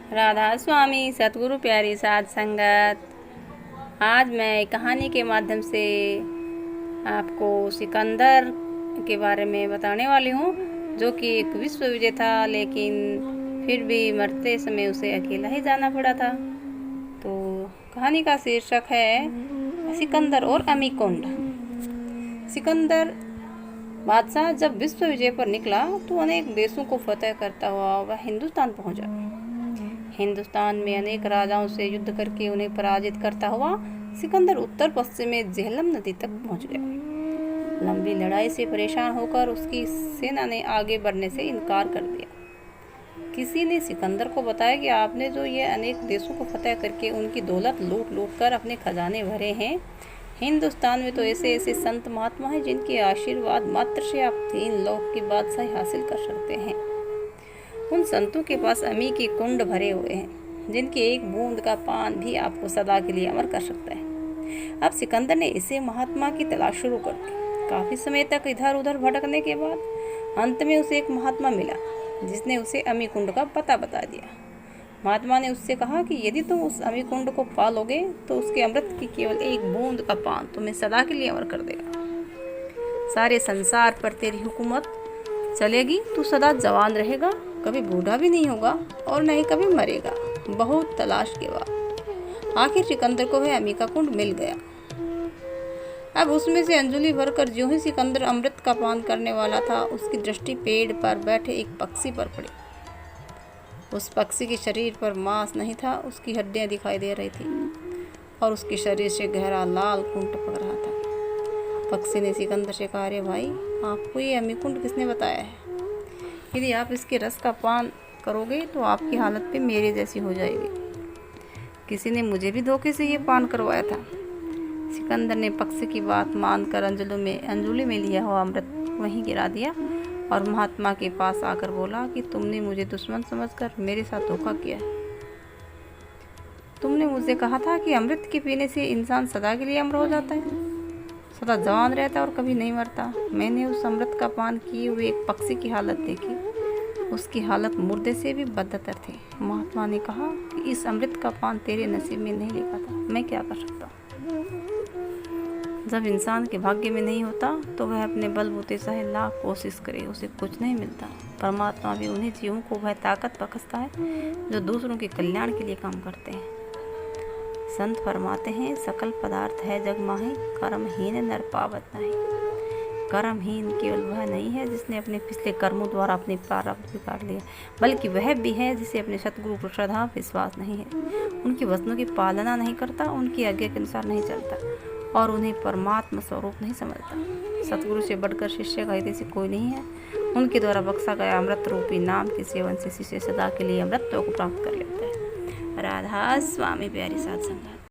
राधा स्वामी सतगुरु प्यारी साध संगत। आज मैं कहानी के माध्यम से आपको सिकंदर के बारे में बताने वाली हूँ, जो कि एक विश्व विजेता, लेकिन फिर भी मरते समय उसे अकेला ही जाना पड़ा था। तो कहानी का शीर्षक है सिकंदर और अमीकुंड। सिकंदर बादशाह जब विश्व विजय पर निकला तो अनेक देशों को फतह करता हुआ वह हिंदुस्तान पहुंचा। हिंदुस्तान में अनेक राजाओं से युद्ध करके उन्हें पराजित करता हुआ सिकंदर उत्तर पश्चिम में झेलम नदी तक पहुंच गया। लंबी लड़ाई से परेशान होकर उसकी सेना ने आगे बढ़ने से इनकार कर दिया। किसी ने सिकंदर को बताया कि आपने जो ये अनेक देशों को फतह करके उनकी दौलत लूट लूट कर अपने खजाने भरे हैं, हिंदुस्तान में तो ऐसे ऐसे संत महात्मा हैं जिनके आशीर्वाद मात्र से आप 3 लोक की बादशाही हासिल कर सकते हैं। उन संतों के पास अमी के कुंड भरे हुए हैं, जिनकी एक बूंद का पान भी आपको सदा के लिए अमर कर सकता है। अब सिकंदर ने इसे महात्मा की तलाश शुरू कर दी। काफी समय तक इधर उधर भटकने के बाद अंत में उसे एक महात्मा मिला, जिसने उसे अमी कुंड का पता बता दिया। महात्मा ने उससे कहा कि यदि तुम उस अमी कुंड को पालोगे तो उसके अमृत की केवल एक बूंद का पान तुम्हें सदा के लिए अमर कर देगा। सारे संसार पर तेरी हुकूमत चलेगी, तू सदा जवान रहेगा, कभी बूढ़ा भी नहीं होगा और न ही कभी मरेगा। बहुत तलाश के बाद आखिर सिकंदर को वह अमी का कुंड मिल गया। अब उसमें से अंजलि भरकर ज्यों ही सिकंदर अमृत का पान करने वाला था, उसकी दृष्टि पेड़ पर बैठे एक पक्षी पर पड़ी। उस पक्षी के शरीर पर मांस नहीं था, उसकी हड्डियां दिखाई दे रही थी और उसके शरीर से गहरा लाल खून टपक रहा था। पक्षी ने सिकंदर से कहा, अरे भाई, आपको ये अमी कुंड किसने बताया है? यदि आप इसके रस का पान करोगे तो आपकी हालत भी मेरे जैसी हो जाएगी। किसी ने मुझे भी धोखे से ये पान करवाया था। सिकंदर ने पक्षी की बात मानकर अंजलि में लिया हुआ अमृत वहीं गिरा दिया और महात्मा के पास आकर बोला कि तुमने मुझे दुश्मन समझकर मेरे साथ धोखा किया है। तुमने मुझसे कहा था कि अमृत के पीने से इंसान सदा के लिए अमर हो जाता है, सदा जवान रहता है और कभी नहीं मरता। मैंने उस अमृत का पान किए हुए एक पक्षी की हालत देखी, उसकी हालत मुर्दे से भी बदतर थी। महात्मा ने कहा कि इस अमृत का पान तेरे नसीब में नहीं लिखा था, मैं क्या कर सकता। जब इंसान के भाग्य में नहीं होता तो वह अपने बलबूते चाहे लाख कोशिश करे, उसे कुछ नहीं मिलता। परमात्मा भी उन्हीं जीवों को वह ताकत बख्शता है जो दूसरों के कल्याण के लिए काम करते हैं। संत फरमाते हैं, सकल पदार्थ है जग माही, कर्महीन नर पावत नहीं। कर्महीन केवल वह नहीं है जिसने अपने पिछले कर्मों द्वारा अपने प्रारब्ध बिगाड़ लिया, बल्कि वह भी है जिसे अपने सतगुरु पर श्रद्धा विश्वास नहीं है, उनके वचनों की पालना नहीं करता, उनकी आज्ञा के अनुसार नहीं चलता और उन्हें परमात्मा स्वरूप नहीं समझता। सतगुरु से बढ़कर शिष्य का हितैषी कोई नहीं है। उनके द्वारा बख्शा गया अमृत रूपी नाम के सेवन से शिष्य सदा के लिए अमृतत्व को प्राप्त कर लेता है। राधा स्वामी प्यारी साध संगत।